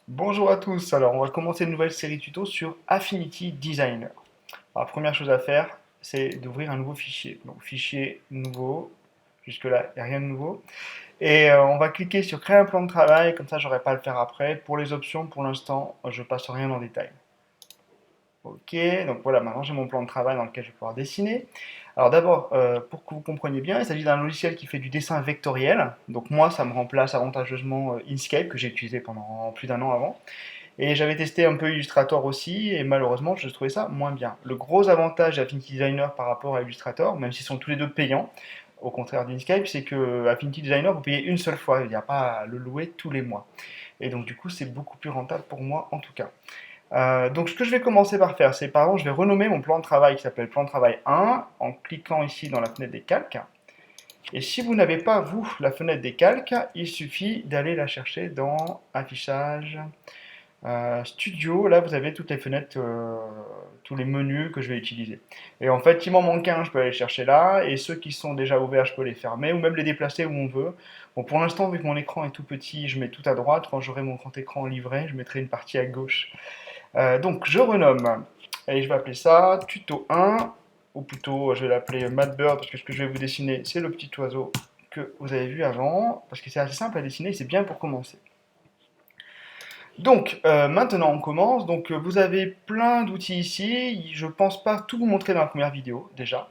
Bonjour à tous, alors on va commencer une nouvelle série tuto sur Affinity Designer. Alors, la première chose à faire, c'est d'ouvrir un nouveau fichier. Donc fichier nouveau, jusque-là, il n'y a rien de nouveau. Et on va cliquer sur créer un plan de travail, comme ça j'aurai pas à le faire après. Pour les options, pour l'instant, je passe rien en détail. Ok, donc voilà, maintenant j'ai mon plan de travail dans lequel je vais pouvoir dessiner. Alors d'abord, pour que vous compreniez bien, il s'agit d'un logiciel qui fait du dessin vectoriel. Donc moi, ça me remplace avantageusement Inkscape, que j'ai utilisé pendant plus d'un an avant. Et j'avais testé un peu Illustrator aussi, et malheureusement, je trouvais ça moins bien. Le gros avantage d'Affinity Designer par rapport à Illustrator, même s'ils sont tous les deux payants, au contraire d'Inkscape, c'est que Affinity Designer, vous payez une seule fois, il n'y a pas à le louer tous les mois. Et donc, du coup, c'est beaucoup plus rentable pour moi, en tout cas. Donc, ce que je vais commencer par faire, c'est par exemple, je vais renommer mon plan de travail qui s'appelle plan de travail 1 en cliquant ici dans la fenêtre des calques. Et si vous n'avez pas, vous, la fenêtre des calques, il suffit d'aller la chercher dans Affichage, Studio, là vous avez toutes les fenêtres, tous les menus que je vais utiliser. Et en fait, il m'en manque un, je peux aller le chercher là, et ceux qui sont déjà ouverts, je peux les fermer, ou même les déplacer où on veut. Bon, pour l'instant, vu que mon écran est tout petit, je mets tout à droite. Quand j'aurai mon grand écran livré, je mettrai une partie à gauche. Donc je renomme, et je vais appeler ça Tuto 1, ou plutôt je vais l'appeler Madbird, parce que ce que je vais vous dessiner, c'est le petit oiseau que vous avez vu avant, parce que c'est assez simple à dessiner, c'est bien pour commencer. Donc, maintenant on commence. Donc, vous avez plein d'outils ici. Je ne pense pas tout vous montrer dans la première vidéo, déjà.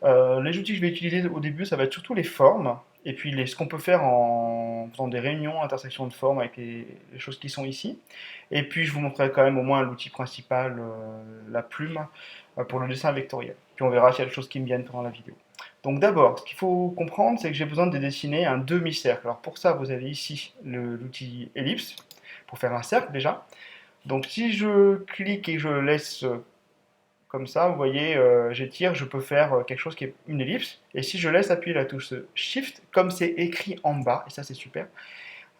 Les outils que je vais utiliser au début, ça va être surtout les formes. Et puis ce qu'on peut faire en faisant des réunions, intersections de formes avec les choses qui sont ici. Et puis je vous montrerai quand même au moins l'outil principal, la plume, pour le dessin vectoriel. Puis on verra s'il y a des choses qui me viennent pendant la vidéo. Donc d'abord, ce qu'il faut comprendre, c'est que j'ai besoin de dessiner un demi-cercle. Alors pour ça, vous avez ici l'outil ellipse pour faire un cercle déjà. Donc si je clique et je laisse comme ça, vous voyez, j'étire, je peux faire quelque chose qui est une ellipse. Et si je laisse appuyer la touche Shift, comme c'est écrit en bas, et ça c'est super,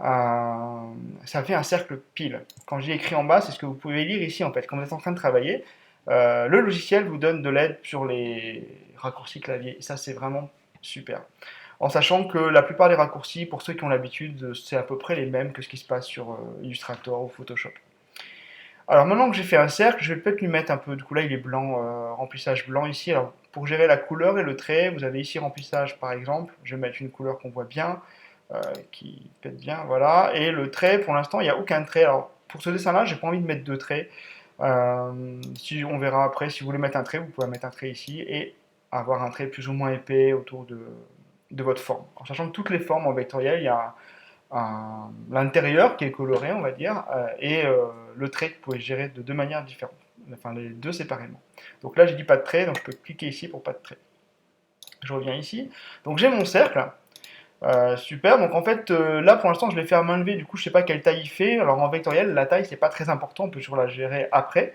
ça fait un cercle pile. Quand j'ai écrit en bas, c'est ce que vous pouvez lire ici en fait. Quand vous êtes en train de travailler, le logiciel vous donne de l'aide sur les raccourcis clavier. Et ça c'est vraiment super. En sachant que la plupart des raccourcis, pour ceux qui ont l'habitude, c'est à peu près les mêmes que ce qui se passe sur Illustrator ou Photoshop. Alors maintenant que j'ai fait un cercle, je vais peut-être lui mettre un peu, du coup là il est blanc, remplissage blanc ici. Alors pour gérer la couleur et le trait, vous avez ici remplissage par exemple, je vais mettre une couleur qu'on voit bien, qui pète bien, voilà. Et le trait, pour l'instant, il n'y a aucun trait. Alors pour ce dessin-là, j'ai pas envie de mettre de trait. Si on verra après, si vous voulez mettre un trait, vous pouvez mettre un trait ici et avoir un trait plus ou moins épais autour de votre forme. En sachant que toutes les formes en vectoriel, il y a l'intérieur qui est coloré, on va dire, et le trait que vous pouvez gérer de deux manières différentes, enfin les deux séparément. Donc là, j'ai dit pas de trait, donc je peux cliquer ici pour pas de trait. Je reviens ici. Donc j'ai mon cercle. Super, donc en fait là pour l'instant je l'ai fait à main levée, du coup je sais pas quelle taille il fait. Alors en vectoriel, la taille c'est pas très important, on peut toujours la gérer après.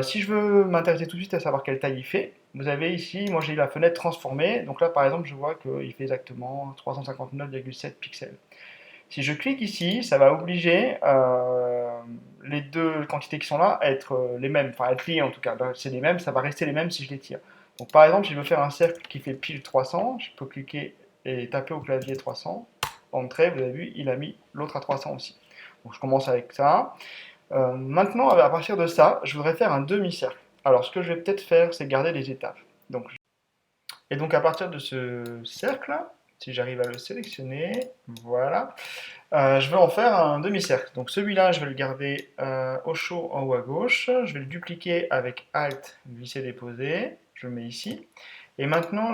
Si je veux m'intéresser tout de suite à savoir quelle taille il fait, vous avez ici, moi j'ai la fenêtre transformée, donc là par exemple je vois qu'il fait exactement 359,7 pixels. Si je clique ici, ça va obliger les deux quantités qui sont là à être les mêmes, enfin à être liées en tout cas. C'est les mêmes, ça va rester les mêmes si je les tire. Donc par exemple, si je veux faire un cercle qui fait pile 300, je peux cliquer et taper au clavier 300. Entrée, vous avez vu, il a mis l'autre à 300 aussi. Donc je commence avec ça. Maintenant, à partir de ça, je voudrais faire un demi-cercle. Alors ce que je vais peut-être faire, c'est garder les étapes. Donc, et donc à partir de ce cercle, si j'arrive à le sélectionner, voilà, je vais en faire un demi-cercle. Donc celui-là, je vais le garder au chaud en haut à gauche. Je vais le dupliquer avec Alt, glisser, déposer. Je le mets ici. Et maintenant,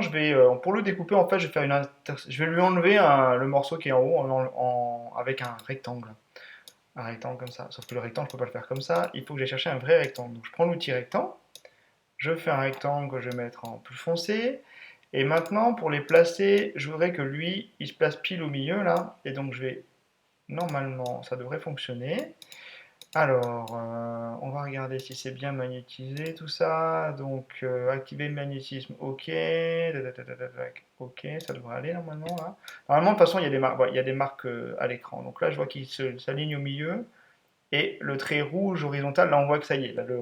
pour le découper, en fait, je vais lui enlever le morceau qui est en haut avec un rectangle. Un rectangle comme ça. Sauf que le rectangle, je ne peux pas le faire comme ça. Il faut que j'aille chercher un vrai rectangle. Donc je prends l'outil rectangle. Je fais un rectangle que je vais mettre en plus foncé. Et maintenant, pour les placer, je voudrais que lui, il se place pile au milieu là. Et donc je vais normalement, ça devrait fonctionner. Alors, on va regarder si c'est bien magnétisé tout ça. Donc, activer le magnétisme, ok. Ok, ça devrait aller normalement là. Normalement, de toute façon, il y a des marques, il y a des marques à l'écran. Donc là, je vois qu'il s'aligne au milieu. Et le trait rouge horizontal, là, on voit que ça y est. Là, le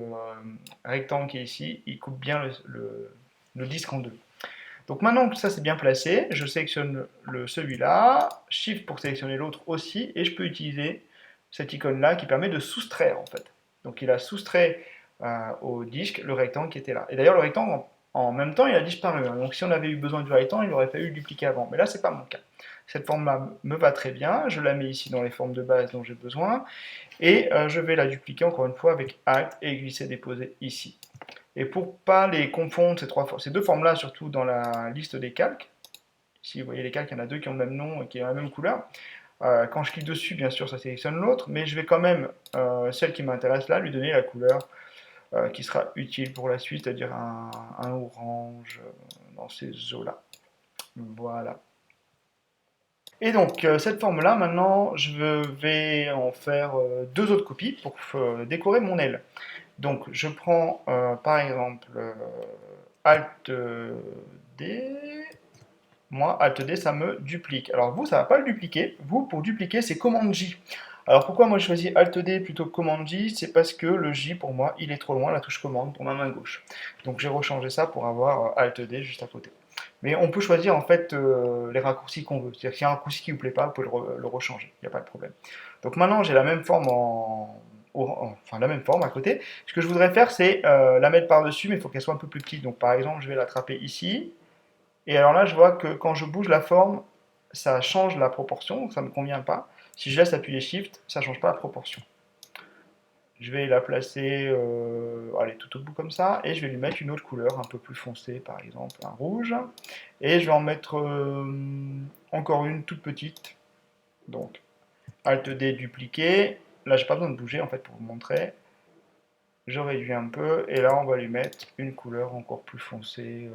rectangle qui est ici, il coupe bien le disque en deux. Donc maintenant que ça c'est bien placé, je sélectionne celui-là, Shift pour sélectionner l'autre aussi, et je peux utiliser cette icône-là qui permet de soustraire en fait. Donc il a soustrait au disque le rectangle qui était là. Et d'ailleurs le rectangle en même temps il a disparu, hein. Donc si on avait eu besoin du rectangle, il aurait fallu le dupliquer avant. Mais là c'est pas mon cas. Cette forme-là me va très bien, je la mets ici dans les formes de base dont j'ai besoin, et je vais la dupliquer encore une fois avec Alt et glisser-déposer ici. Et pour pas les confondre, ces deux formes-là, surtout dans la liste des calques, ici vous voyez les calques, il y en a deux qui ont le même nom et qui ont la même couleur. Quand je clique dessus, bien sûr, ça sélectionne l'autre, mais je vais quand même, celle qui m'intéresse là, lui donner la couleur qui sera utile pour la suite, c'est-à-dire un orange dans ces eaux-là. Voilà. Et donc, cette forme-là, maintenant, je vais en faire deux autres copies pour décorer mon aile. Donc, je prends, par exemple, Alt D. Moi, Alt D, ça me duplique. Alors vous, ça ne va pas le dupliquer. Vous, pour dupliquer, c'est Command J. Alors pourquoi moi je choisis Alt D plutôt que Command J? C'est parce que le J, pour moi, il est trop loin, la touche commande pour ma main gauche. Donc j'ai rechangé ça pour avoir Alt D juste à côté. Mais on peut choisir en fait les raccourcis qu'on veut. C'est-à-dire qu'il y a un raccourci qui ne vous plaît pas, vous pouvez le rechanger, il n'y a pas de problème. Donc maintenant j'ai la même forme enfin la même forme à côté. Ce que je voudrais faire, c'est la mettre par-dessus, mais il faut qu'elle soit un peu plus petite. Donc par exemple, je vais l'attraper ici. Et alors là, je vois que quand je bouge la forme, ça change la proportion, donc ça ne me convient pas. Si je laisse appuyer Shift, ça ne change pas la proportion. Je vais la placer allez, tout au bout comme ça, et je vais lui mettre une autre couleur un peu plus foncée, par exemple un rouge. Et je vais en mettre encore une toute petite. Donc, Alt D, dupliquer. Là, j'ai pas besoin de bouger en fait pour vous montrer. Je réduis un peu, et là on va lui mettre une couleur encore plus foncée.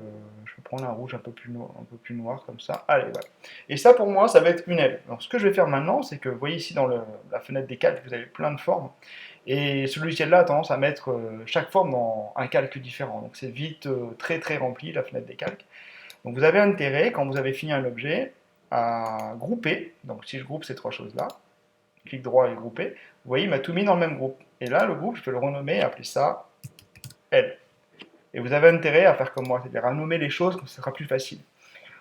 Je vais prendre un rouge un peu plus noir comme ça. Allez, voilà. Et ça pour moi, ça va être une aile. Alors ce que je vais faire maintenant, c'est que vous voyez ici dans la fenêtre des calques, vous avez plein de formes. Et ce logiciel-là a tendance à mettre chaque forme dans un calque différent. Donc c'est vite très très rempli la fenêtre des calques. Donc vous avez intérêt, quand vous avez fini un objet, à grouper. Donc si je groupe ces trois choses-là, clic droit et grouper, vous voyez, il m'a tout mis dans le même groupe. Et là, le groupe, je peux le renommer, appeler ça L. Et vous avez intérêt à faire comme moi, c'est-à-dire à nommer les choses, ce sera plus facile.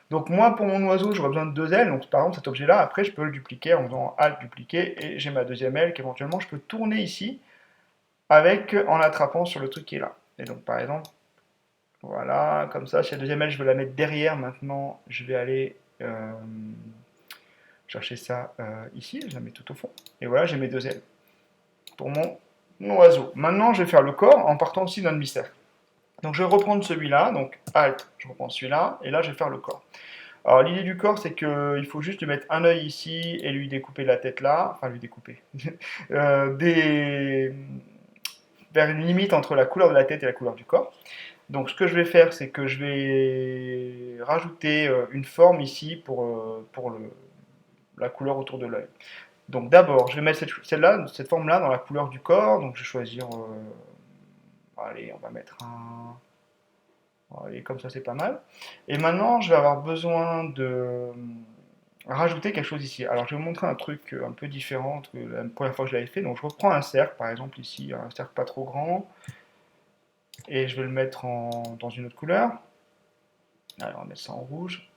Donc moi, pour mon oiseau, j'aurais besoin de deux ailes. Donc par exemple, cet objet-là, après, je peux le dupliquer en faisant Alt, dupliquer, et j'ai ma deuxième aile qu'éventuellement, je peux tourner ici, en attrapant sur le truc qui est là. Et donc par exemple, voilà, comme ça, si la deuxième aile, je veux la mettre derrière, maintenant, je vais aller chercher ça ici, je la mets tout au fond. Et voilà, j'ai mes deux ailes pour mon oiseau. Maintenant, je vais faire le corps en partant aussi d'un demi-cercle. Donc je vais reprendre celui-là, donc Alt, je reprends celui-là, et là je vais faire le corps. Alors l'idée du corps, c'est qu'il faut juste lui mettre un œil ici et lui découper la tête là, enfin lui découper, vers une limite entre la couleur de la tête et la couleur du corps. Donc ce que je vais faire, c'est que je vais rajouter une forme ici pour la couleur autour de l'œil. Donc d'abord, je vais mettre cette forme-là dans la couleur du corps, donc je vais choisir, allez, on va mettre un... Allez, comme ça c'est pas mal. Et maintenant, je vais avoir besoin de rajouter quelque chose ici. Alors je vais vous montrer un truc un peu différent que la première fois que je l'avais fait. Donc je reprends un cercle, par exemple ici, un cercle pas trop grand, et je vais le mettre dans une autre couleur. Alors on va mettre ça en rouge.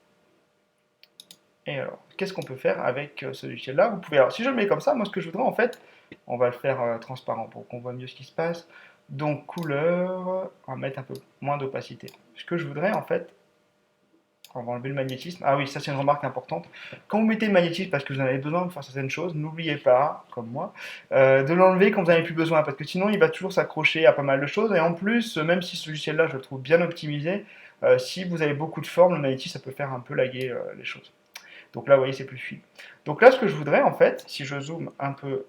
Et alors, qu'est-ce qu'on peut faire avec ce logiciel-là? Vous pouvez, alors si je le mets comme ça, moi ce que je voudrais en fait, on va le faire transparent pour qu'on voit mieux ce qui se passe. Donc couleur, on va mettre un peu moins d'opacité. Ce que je voudrais en fait, on va enlever le magnétisme. Ah oui, ça c'est une remarque importante. Quand vous mettez le magnétisme parce que vous en avez besoin pour faire certaines choses, n'oubliez pas, comme moi, de l'enlever quand vous n'en avez plus besoin, parce que sinon il va toujours s'accrocher à pas mal de choses. Et en plus, même si ce logiciel-là, je le trouve bien optimisé, si vous avez beaucoup de formes, le magnétisme, ça peut faire un peu laguer les choses. Donc là, vous voyez, c'est plus fluide. Donc là, ce que je voudrais, en fait, si je zoome un peu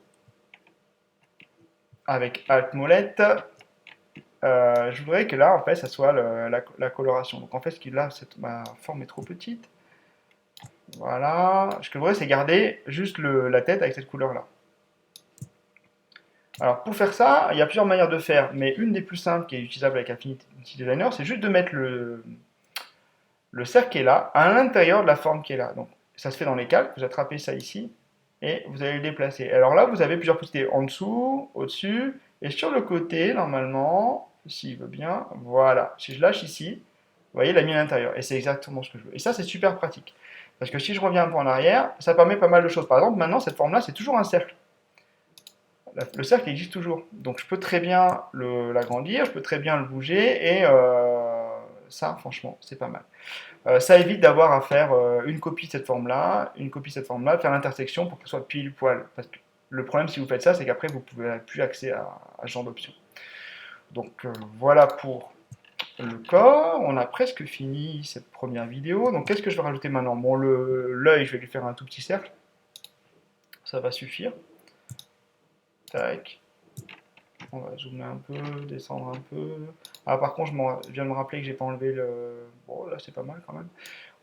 avec Alt Molette, je voudrais que là, en fait, ça soit la coloration. Donc en fait, là, ma forme est trop petite. Voilà. Ce que je voudrais, c'est garder juste la tête avec cette couleur-là. Alors pour faire ça, il y a plusieurs manières de faire, mais une des plus simples qui est utilisable avec Affinity Designer, c'est juste de mettre le cercle qui est là à l'intérieur de la forme qui est là. Donc ça se fait dans les calques, vous attrapez ça ici, et vous allez le déplacer. Alors là, vous avez plusieurs possibilités, en dessous, au-dessus, et sur le côté, normalement, s'il veut bien, voilà. Si je lâche ici, vous voyez, il a mis à l'intérieur, et c'est exactement ce que je veux. Et ça, c'est super pratique, parce que si je reviens un peu en arrière, ça permet pas mal de choses. Par exemple, maintenant, cette forme-là, c'est toujours un cercle. le cercle existe toujours. Donc je peux très bien l'agrandir, je peux très bien le bouger, et ça, franchement, c'est pas mal. Ça évite d'avoir à faire une copie de cette forme-là, une copie de cette forme-là, faire l'intersection pour qu'elle soit pile poil. Parce que le problème, si vous faites ça, c'est qu'après, vous ne pouvez plus accéder à ce genre d'options. Donc voilà pour le corps. On a presque fini cette première vidéo. Donc qu'est-ce que je vais rajouter maintenant? Bon, l'œil, je vais lui faire un tout petit cercle. Ça va suffire. Tac. On va zoomer un peu, descendre un peu. Ah, par contre, je viens de me rappeler que j'ai pas enlevé le... Bon, là, c'est pas mal quand même.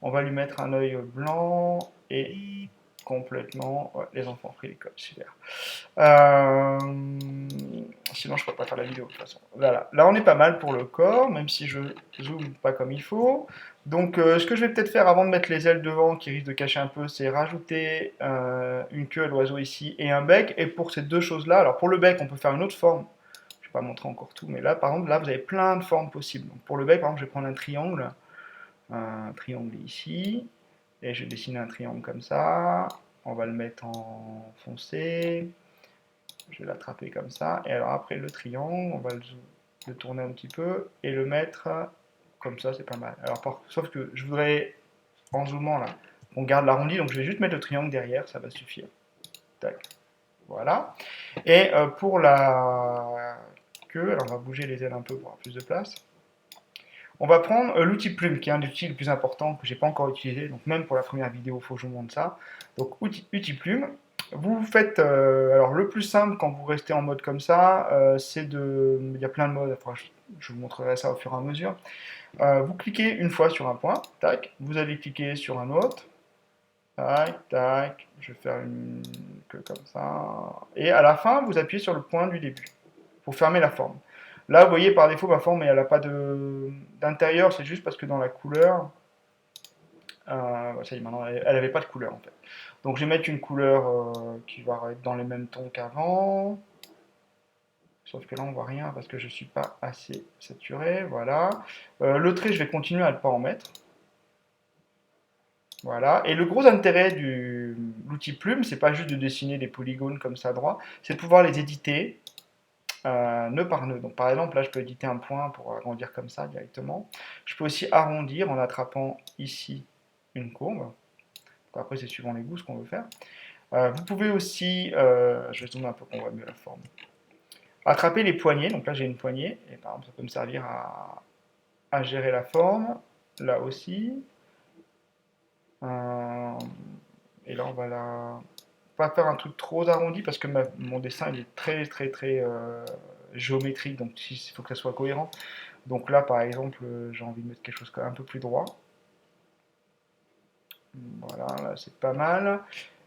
On va lui mettre un œil blanc et complètement... Ouais, les enfants ont pris l'école, super. Euh, Sinon, je ne pourrais pas faire la vidéo de toute façon. Voilà, là on est pas mal pour le corps, même si je zoome pas comme il faut. Donc, ce que je vais peut-être faire avant de mettre les ailes devant, qui risquent de cacher un peu, c'est rajouter une queue à l'oiseau ici et un bec. Et pour ces deux choses-là, alors pour le bec, on peut faire une autre forme. Je ne vais pas montrer encore tout, mais là, par exemple, là, vous avez plein de formes possibles. Donc, pour le bec, par exemple, je vais prendre un triangle ici, et je vais dessiner un triangle comme ça. On va le mettre en foncé. Je vais l'attraper comme ça. Et alors après le triangle, on va le tourner un petit peu et le mettre comme ça, c'est pas mal. Alors sauf que je voudrais, en zoomant là, on garde l'arrondi, donc je vais juste mettre le triangle derrière, ça va suffire. Tac. Voilà. Et pour la queue, alors on va bouger les ailes un peu pour avoir plus de place. On va prendre l'outil plume, qui est un des outils les plus importants que j'ai pas encore utilisé. Donc même pour la première vidéo, il faut que je vous montre ça. Donc outil plume. Vous faites, alors le plus simple quand vous restez en mode comme ça, c'est de, il y a plein de modes, enfin, je vous montrerai ça au fur et à mesure. Vous cliquez une fois sur un point, tac, vous allez cliquer sur un autre, tac, tac, je vais faire une queue comme ça, et à la fin, vous appuyez sur le point du début, pour fermer la forme. Là, vous voyez, par défaut, ma forme, elle n'a pas d'intérieur, c'est juste parce que dans la couleur, ça y est, maintenant, elle n'avait pas de couleur, en fait. Donc, je vais mettre une couleur qui va être dans les mêmes tons qu'avant. Sauf que là, on voit rien parce que je ne suis pas assez saturé. Voilà. Le trait, je vais continuer à ne pas en mettre. Voilà. Et le gros intérêt de l'outil plume, c'est pas juste de dessiner des polygones comme ça droit, c'est de pouvoir les éditer nœud par nœud. Donc par exemple, là, je peux éditer un point pour agrandir comme ça directement. Je peux aussi arrondir en attrapant ici une courbe. Donc, après, c'est suivant les goûts ce qu'on veut faire. Vous pouvez aussi, je vais zoomer un peu pour qu'on voit mieux la forme. Attraper les poignées, donc là j'ai une poignée, et par exemple ça peut me servir à gérer la forme, là aussi. Et là on va pas faire un truc trop arrondi parce que mon dessin il est très très très géométrique, donc il faut que ça soit cohérent. Donc là par exemple j'ai envie de mettre quelque chose un peu plus droit. Voilà, là c'est pas mal.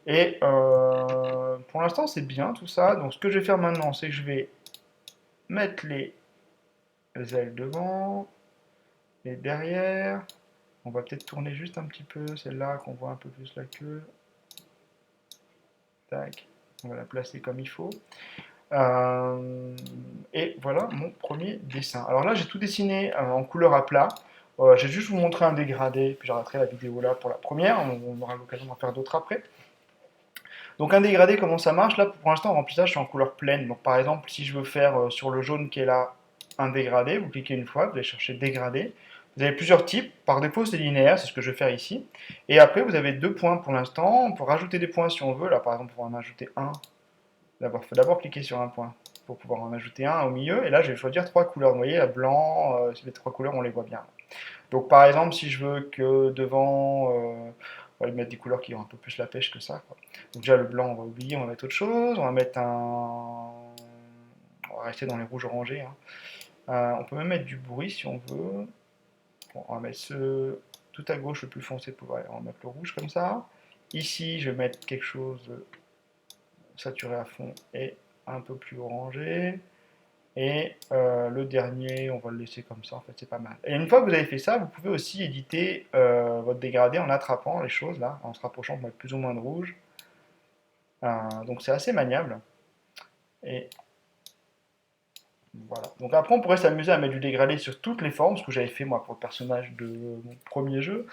Et pour l'instant c'est bien tout ça, donc ce que je vais faire maintenant c'est que je vais mettre les ailes devant, et derrière, on va peut-être tourner juste un petit peu celle-là, qu'on voit un peu plus la queue. Tac, on va la placer comme il faut. Et voilà mon premier dessin. Alors là, j'ai tout dessiné en couleur à plat. Je vais juste vous montrer un dégradé, puis j'arrêterai la vidéo là pour la première. On aura l'occasion d'en faire d'autres après. Donc un dégradé, comment ça marche? Là, pour l'instant, en remplissage, je suis en couleur pleine. Donc par exemple, si je veux faire sur le jaune qui est là un dégradé, vous cliquez une fois, vous allez chercher dégradé. Vous avez plusieurs types. Par défaut, c'est linéaire, c'est ce que je vais faire ici. Et après, vous avez deux points pour l'instant. On peut rajouter des points si on veut. Là, par exemple, pour en ajouter un, il faut d'abord cliquer sur un point pour pouvoir en ajouter un au milieu. Et là, je vais choisir trois couleurs. Vous voyez, la blanc, les trois couleurs, on les voit bien. Donc par exemple, si je veux que devant, on va lui mettre des couleurs qui ont un peu plus la pêche que ça, quoi. Donc déjà le blanc, on va oublier, on va mettre autre chose. On va mettre un... On va rester dans les rouges orangés, hein. On peut même mettre du bruit si on veut. Bon, on va mettre tout à gauche le plus foncé pour... On va mettre le rouge comme ça. Ici, je vais mettre quelque chose saturé à fond et un peu plus orangé. Et le dernier, on va le laisser comme ça, en fait, c'est pas mal. Et une fois que vous avez fait ça, vous pouvez aussi éditer votre dégradé en attrapant les choses, là, en se rapprochant pour mettre plus ou moins de rouge. Donc c'est assez maniable. Et Voilà. Donc après, on pourrait s'amuser à mettre du dégradé sur toutes les formes, ce que j'avais fait moi pour le personnage de mon premier jeu.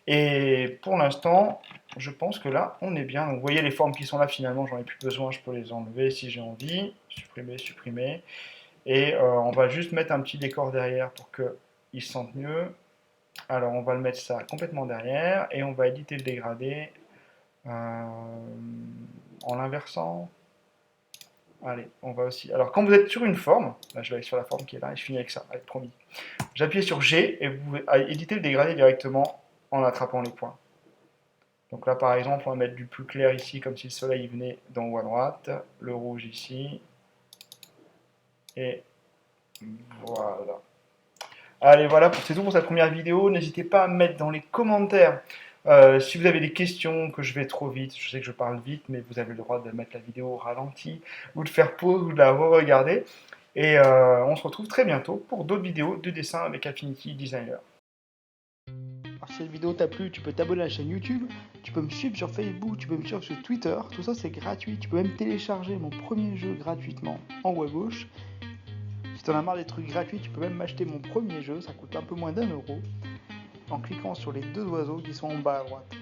Et pour l'instant, je pense que là, on est bien. Donc vous voyez les formes qui sont là, finalement, j'en ai plus besoin, je peux les enlever si j'ai envie. Supprimer, supprimer. Et on va juste mettre un petit décor derrière pour qu'ils se sentent mieux. Alors on va le mettre ça complètement derrière et on va éditer le dégradé en l'inversant. Allez, on va aussi. Alors quand vous êtes sur une forme, là je vais aller sur la forme qui est là et je finis avec ça, allez, promis. J'appuie sur G et vous pouvez éditer le dégradé directement en attrapant les points. Donc là par exemple, on va mettre du plus clair ici comme si le soleil venait d'en haut à droite, le rouge ici, et voilà. Allez, voilà, c'est tout pour cette première vidéo. N'hésitez pas à me mettre dans les commentaires si vous avez des questions, que je vais trop vite. Je sais que je parle vite, mais vous avez le droit de mettre la vidéo au ralenti, ou de faire pause, ou de la re-regarder. Et on se retrouve très bientôt pour d'autres vidéos de dessin avec Affinity Designer. Alors, si cette vidéo t'a plu, tu peux t'abonner à la chaîne YouTube, tu peux me suivre sur Facebook, tu peux me suivre sur Twitter. Tout ça, c'est gratuit. Tu peux même télécharger mon premier jeu gratuitement en haut à gauche. Si t'en as marre des trucs gratuits, tu peux même m'acheter mon premier jeu, ça coûte un peu moins d'1 euro, en cliquant sur les deux oiseaux qui sont en bas à droite.